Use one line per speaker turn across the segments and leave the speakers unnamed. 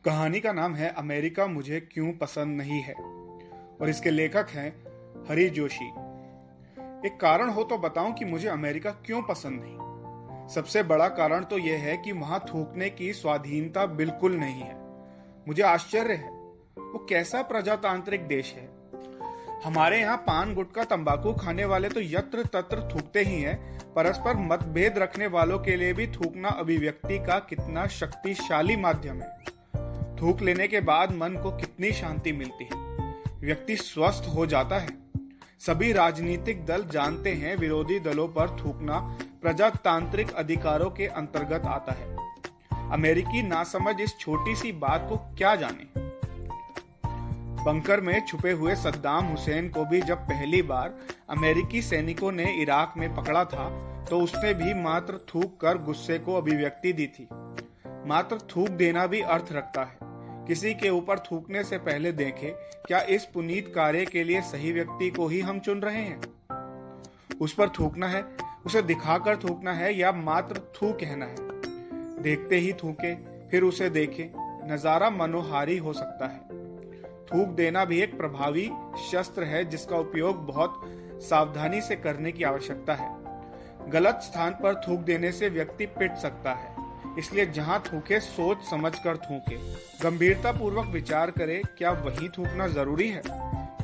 कहानी का नाम है अमेरिका मुझे क्यों पसंद नहीं है और इसके लेखक हैं हरी जोशी। एक कारण हो तो बताऊं कि मुझे अमेरिका क्यों पसंद नहीं। सबसे बड़ा कारण तो यह है कि वहां थूकने की स्वाधीनता बिल्कुल नहीं है। मुझे आश्चर्य है, वो कैसा प्रजातांत्रिक देश है। हमारे यहाँ पान गुटखा तंबाकू खाने वाले तो यत्र तत्र थूकते ही हैं। परस्पर मतभेद रखने वालों के लिए भी थूकना अभिव्यक्ति का कितना शक्तिशाली माध्यम है। थूक लेने के बाद मन को कितनी शांति मिलती है, व्यक्ति स्वस्थ हो जाता है। सभी राजनीतिक दल जानते हैं विरोधी दलों पर थूकना प्रजातांत्रिक अधिकारों के अंतर्गत आता है। अमेरिकी नासमझ इस छोटी सी बात को क्या जाने। बंकर में छुपे हुए सद्दाम हुसैन को भी जब पहली बार अमेरिकी सैनिकों ने इराक में पकड़ा था तो उसने भी मात्र थूक कर गुस्से को अभिव्यक्ति दी थी। मात्र थूक देना भी अर्थ रखता है। किसी के ऊपर थूकने से पहले देखें, क्या इस पुनीत कार्य के लिए सही व्यक्ति को ही हम चुन रहे हैं। उस पर थूकना है, उसे दिखाकर थूकना है या मात्र थू कहना है। देखते ही थूके, फिर उसे देखें, नजारा मनोहारी हो सकता है। थूक देना भी एक प्रभावी शस्त्र है जिसका उपयोग बहुत सावधानी से करने की आवश्यकता है। गलत स्थान पर थूक देने से व्यक्ति पिट सकता है, इसलिए जहां थूके सोच समझकर थूके। गंभीरता पूर्वक विचार करें, क्या वही थूकना जरूरी है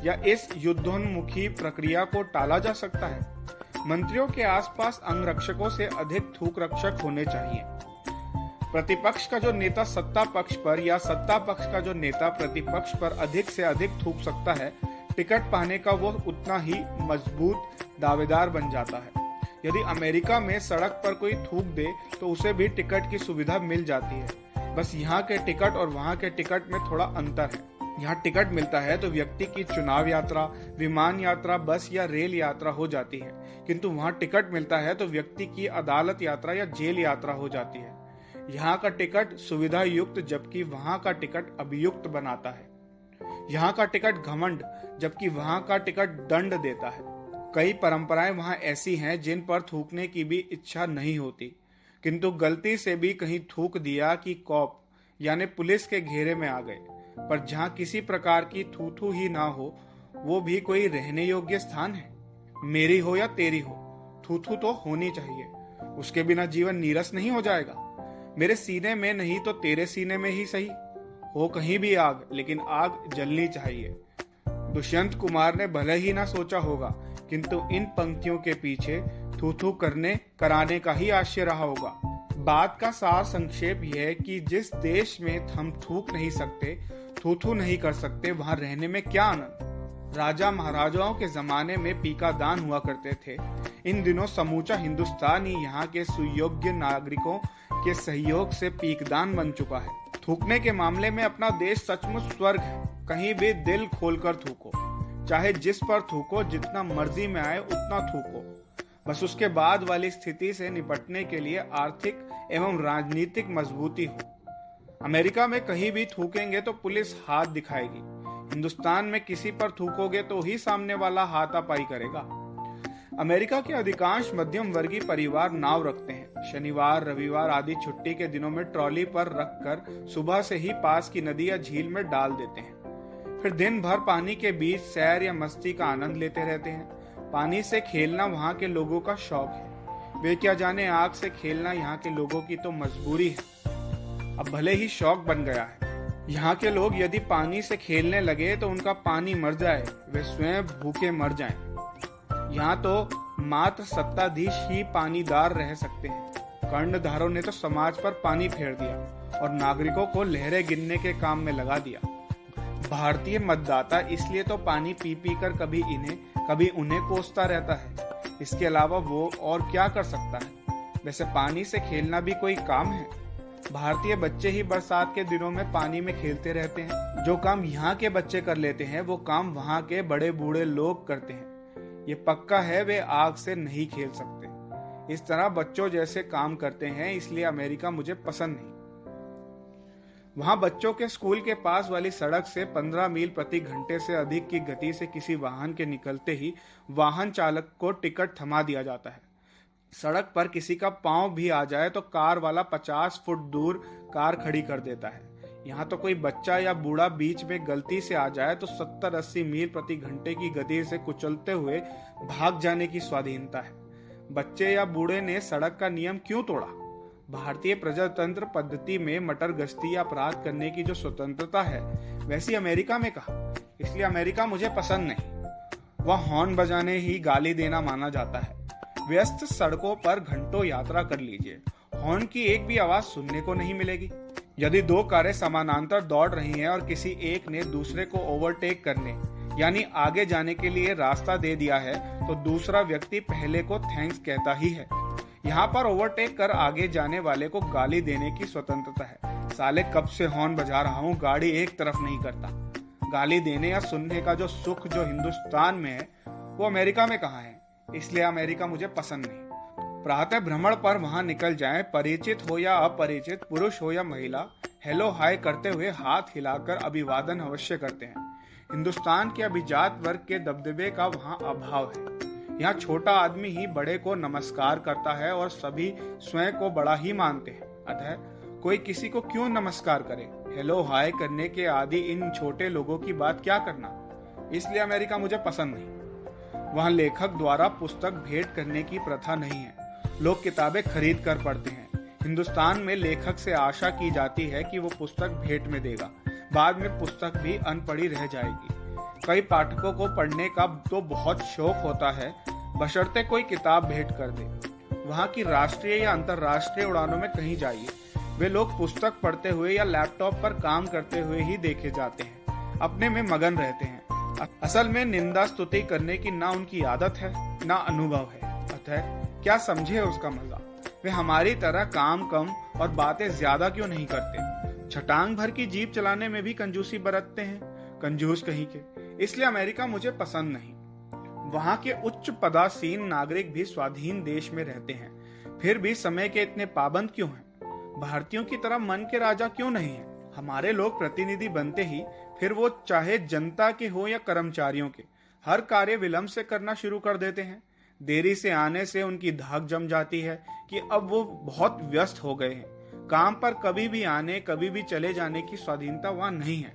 या इस युद्धोन्मुखी प्रक्रिया को टाला जा सकता है। मंत्रियों के आसपास अंगरक्षकों से अधिक थूक रक्षक होने चाहिए। प्रतिपक्ष का जो नेता सत्ता पक्ष पर या सत्ता पक्ष का जो नेता प्रतिपक्ष पर अधिक से अधिक थूक सकता है, टिकट पाने का वो उतना ही मजबूत दावेदार बन जाता है। यदि अमेरिका में सड़क पर कोई थूक दे तो उसे भी टिकट की सुविधा मिल जाती है। बस यहाँ के टिकट और वहाँ के टिकट में थोड़ा अंतर है। यहाँ टिकट मिलता है तो व्यक्ति की चुनाव यात्रा, विमान यात्रा, बस या रेल यात्रा हो जाती है, किंतु वहाँ टिकट मिलता है तो व्यक्ति की अदालत यात्रा या जेल यात्रा हो जाती है। यहाँ का टिकट सुविधा युक्त जबकि वहाँ का टिकट अभियुक्त बनाता है। यहाँ का टिकट घमंड जबकि वहाँ का टिकट दंड देता है। कई परंपराएं वहां ऐसी हैं जिन पर थूकने की भी इच्छा नहीं होती, किंतु गलती से भी कहीं थूक दिया कि कॉप यानी पुलिस के घेरे में आ गए। पर जहां किसी प्रकार की थूथू ही ना हो, वो भी कोई रहने योग्य स्थान है। मेरी हो या तेरी हो, थूथू तो होनी चाहिए, उसके बिना जीवन नीरस नहीं हो जाएगा। मेरे सीने में नहीं तो तेरे सीने में ही सही हो कहीं भी आग, लेकिन आग जलनी चाहिए। दुष्यंत कुमार ने भले ही ना सोचा होगा, किंतु इन पंक्तियों के पीछे थू कराने का ही आशय रहा होगा। बात का सार संक्षेप यह है कि जिस देश में हम थूक नहीं सकते, थू नहीं कर सकते, वहां रहने में क्या आनंद। राजा महाराजाओं के जमाने में पीका दान हुआ करते थे। इन दिनों समूचा हिंदुस्तान ही यहाँ के सुयोग्य नागरिकों के सहयोग से पीकदान बन चुका है। थूकने के मामले में अपना देश सचमुच स्वर्ग है। कहीं भी दिल खोलकर थूको, चाहे जिस पर थूको, जितना मर्जी में आए उतना थूको। बस उसके बाद वाली स्थिति से निपटने के लिए आर्थिक एवं राजनीतिक मजबूती हो। अमेरिका में कहीं भी थूकेंगे तो पुलिस हाथ दिखाएगी। हिंदुस्तान में किसी पर थूकोगे तो ही सामने वाला हाथापाई करेगा। अमेरिका के अधिकांश मध्यम वर्गीय परिवार नाव रखते हैं। शनिवार, रविवार आदि छुट्टी के दिनों में ट्रॉली पर रखकर सुबह से ही पास की नदी या झील में डाल देते हैं। फिर दिन भर पानी के बीच सैर या मस्ती का आनंद लेते रहते हैं। पानी से खेलना वहाँ के लोगों का शौक है। वे क्या जाने, आग से खेलना यहाँ के लोगों की तो मजबूरी है। अब भले ही शौक बन गया है। यहाँ के लोग यदि पानी से खेलने लगे तो उनका पानी मर जाए, वे स्वयं भूखे मर जाएं। यहाँ तो मात्र सत्ताधीश ही पानीदार रह सकते हैं। कर्णधारों ने तो समाज पर पानी फेर दिया और नागरिकों को लहरें गिनने के काम में लगा दिया। भारतीय मतदाता इसलिए तो पानी पी पी कर कभी इन्हें कभी उन्हें कोसता रहता है। इसके अलावा वो और क्या कर सकता है। वैसे पानी से खेलना भी कोई काम है। भारतीय बच्चे ही बरसात के दिनों में पानी में खेलते रहते हैं। जो काम यहाँ के बच्चे कर लेते हैं वो काम वहाँ के बड़े बूढ़े लोग करते हैं। ये पक्का है, वे आग से नहीं खेल सकते। इस तरह बच्चों जैसे काम करते हैं, इसलिए अमेरिका मुझे पसंद नहीं। वहां बच्चों के स्कूल के पास वाली सड़क से 15 मील प्रति घंटे से अधिक की गति से किसी वाहन के निकलते ही वाहन चालक को टिकट थमा दिया जाता है। सड़क पर किसी का पांव भी आ जाए तो कार वाला 50 फुट दूर कार खड़ी कर देता है। यहाँ तो कोई बच्चा या बूढ़ा बीच में गलती से आ जाए तो 70-80 मील प्रति घंटे की गति से कुचलते हुए भाग जाने की स्वाधीनता है। बच्चे या बूढ़े ने सड़क का नियम क्यों तोड़ा? भारतीय प्रजातंत्र पद्धति में मटर गश्ती या अपराध करने की जो स्वतंत्रता है वैसी अमेरिका में कहा। इसलिए अमेरिका मुझे पसंद नहीं। वह हॉर्न बजाने ही गाली देना माना जाता है। व्यस्त सड़कों पर घंटों यात्रा कर लीजिए, हॉर्न की एक भी आवाज सुनने को नहीं मिलेगी। यदि दो कारें समानांतर दौड़ रही हैं और किसी एक ने दूसरे को ओवरटेक करने यानी आगे जाने के लिए रास्ता दे दिया है तो दूसरा व्यक्ति पहले को थैंक्स कहता ही है। यहाँ पर ओवरटेक कर आगे जाने वाले को गाली देने की स्वतंत्रता है। साले कब से हॉर्न बजा रहा हूँ, गाड़ी एक तरफ नहीं करता। गाली देने या सुनने का जो सुख जो हिंदुस्तान में है वो अमेरिका में कहाँ है? इसलिए अमेरिका मुझे पसंद नहीं। प्रातः भ्रमण पर वहां निकल जाएं, परिचित हो या अपरिचित, पुरुष हो या महिला, हेलो हाय करते हुए हाथ हिलाकर अभिवादन अवश्य करते हैं। हिंदुस्तान के अभिजात वर्ग के दबदबे का वहां अभाव है। यहाँ छोटा आदमी ही बड़े को नमस्कार करता है और सभी स्वयं को बड़ा ही मानते हैं। अतः कोई किसी को क्यों नमस्कार करे? हेलो हाय करने के आदि इन छोटे लोगों की बात क्या करना? इसलिए अमेरिका मुझे पसंद नहीं। वहाँ लेखक द्वारा पुस्तक भेंट करने की प्रथा नहीं है। लोग किताबें खरीद कर पढ़ते हैं। हिंदुस्तान में लेखक से आशा की जाती है कि वो पुस्तक भेंट में देगा, बाद में पुस्तक भी अनपढ़ी रह जाएगी। कई पाठकों को पढ़ने का तो बहुत शौक होता है, बशर्ते कोई किताब भेंट कर दे। वहाँ की राष्ट्रीय या अंतर्राष्ट्रीय उड़ानों में कहीं जाइए, वे लोग पुस्तक पढ़ते हुए या लैपटॉप पर काम करते हुए ही देखे जाते हैं, अपने में मगन रहते हैं। असल में निंदा स्तुति करने की ना उनकी आदत है ना अनुभव है। अतः क्या समझे उसका मजा? वे हमारी तरह काम कम और बातें ज्यादा क्यों नहीं करते? छटांग भर की जीप चलाने में भी कंजूसी बरतते हैं, कंजूस कहीं के। इसलिए अमेरिका मुझे पसंद नहीं। वहाँ के उच्च पदासीन नागरिक भी स्वाधीन देश में रहते हैं, फिर भी समय के इतने पाबंद क्यों हैं? भारतीयों की तरह मन के राजा क्यों नहीं है? हमारे लोग प्रतिनिधि बनते ही फिर वो चाहे जनता के हो या कर्मचारियों के, हर कार्य विलंब से करना शुरू कर देते हैं। देरी से आने से उनकी धाक जम जाती है कि अब वो बहुत व्यस्त हो गए हैं। काम पर कभी भी आने कभी भी चले जाने की स्वाधीनता वहां नहीं है।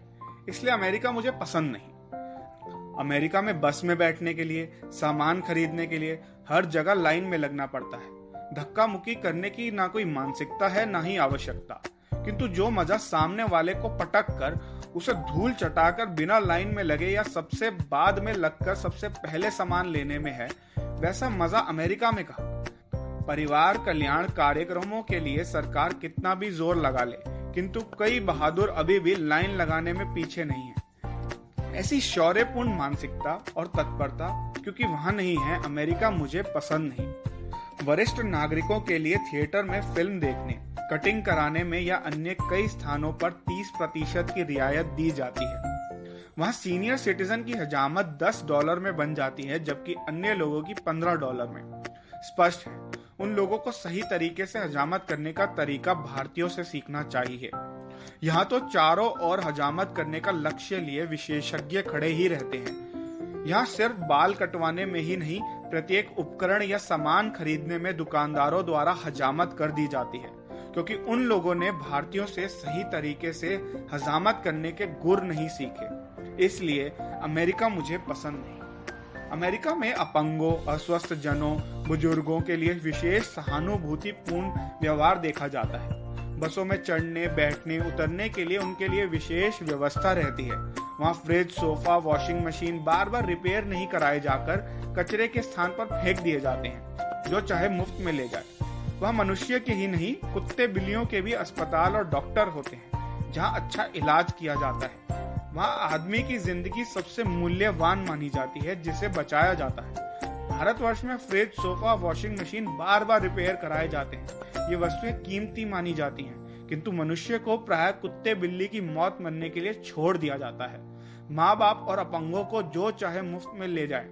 इसलिए अमेरिका मुझे पसंद नहीं। अमेरिका में बस में बैठने के लिए, सामान खरीदने के लिए हर जगह लाइन में लगना पड़ता है। धक्का मुक्की करने की ना कोई मानसिकता है ना ही आवश्यकता। किंतु जो मजा सामने वाले को पटक कर उसे धूल चटाकर बिना लाइन में लगे या सबसे बाद में लगकर सबसे पहले सामान लेने में है, वैसा मजा अमेरिका में कहाँ? परिवार कल्याण कार्यक्रमों के लिए सरकार कितना भी जोर लगा ले, किंतु कई बहादुर अभी भी लाइन लगाने में पीछे नहीं है। ऐसी शौर्यपूर्ण मानसिकता और तत्परता क्योंकि वहां नहीं है, अमेरिका मुझे पसंद नहीं। वरिष्ठ नागरिकों के लिए थिएटर में फिल्म देखने, कटिंग कराने में या अन्य कई स्थानों पर 30% की रियायत दी जाती है। वहाँ सीनियर सिटीजन की हजामत $10 में बन जाती है, जबकि अन्य लोगों की $15 में। स्पष्ट है, उन लोगों को सही तरीके से हजामत करने का तरीका भारतीयों से सीखना चाहिए। यहाँ तो चारों ओर हजामत करने का लक्ष्य लिए विशेषज्ञ खड़े ही रहते हैं। यहाँ सिर्फ बाल कटवाने में ही नहीं, प्रत्येक उपकरण या सामान खरीदने में दुकानदारों द्वारा हजामत कर दी जाती है, क्योंकि उन लोगों ने भारतीयों से सही तरीके से हजामत करने के गुर नहीं सीखे। इसलिए अमेरिका मुझे पसंद नहीं। अमेरिका में अपंगों, अस्वस्थ जनों, बुजुर्गों के लिए विशेष सहानुभूतिपूर्ण व्यवहार देखा जाता है। बसों में चढ़ने, बैठने, उतरने के लिए उनके लिए विशेष व्यवस्था रहती है। वहाँ फ्रिज, सोफा, वॉशिंग मशीन बार बार रिपेयर नहीं कराए जाकर कचरे के स्थान पर फेंक दिए जाते हैं, जो चाहे मुफ्त में ले जाए। वहाँ मनुष्य के ही नहीं, कुत्ते बिल्लियों के भी अस्पताल और डॉक्टर होते हैं, जहाँ अच्छा इलाज किया जाता है। वहाँ आदमी की जिंदगी सबसे मूल्यवान मानी जाती है, जिसे बचाया जाता है। भारतवर्ष में फ्रिज, सोफा, वॉशिंग मशीन बार बार रिपेयर कराए जाते हैं। ये वस्तुएं कीमती मानी जाती हैं, किंतु मनुष्य को प्राय कुत्ते बिल्ली की मौत मरने के लिए छोड़ दिया जाता है। माँ बाप और अपंगों को जो चाहे मुफ्त में ले जाए,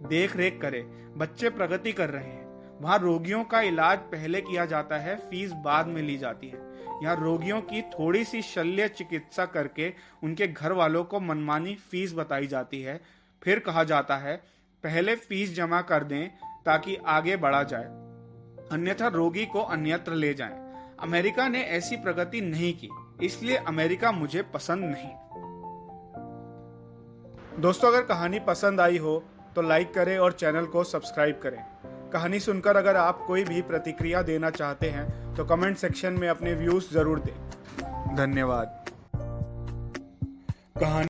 देख रेख करे। बच्चे प्रगति कर रहे हैं। वहाँ रोगियों का इलाज पहले किया जाता है, फीस बाद में ली जाती है। यहाँ रोगियों की थोड़ी सी शल्य चिकित्सा करके उनके घर वालों को मनमानी फीस बताई जाती है। फिर कहा जाता है पहले फीस जमा कर दें ताकि आगे बढ़ा जाए, अन्यथा रोगी को अन्यत्र ले जाएं। अमेरिका ने ऐसी प्रगति नहीं की। इसलिए अमेरिका मुझे पसंद नहीं। दोस्तों, अगर कहानी पसंद आई हो तो लाइक करें और चैनल को सब्सक्राइब करें। कहानी सुनकर अगर आप कोई भी प्रतिक्रिया देना चाहते हैं तो कमेंट सेक्शन में अपने व्यूज जरूर दें। धन्यवाद। कहानी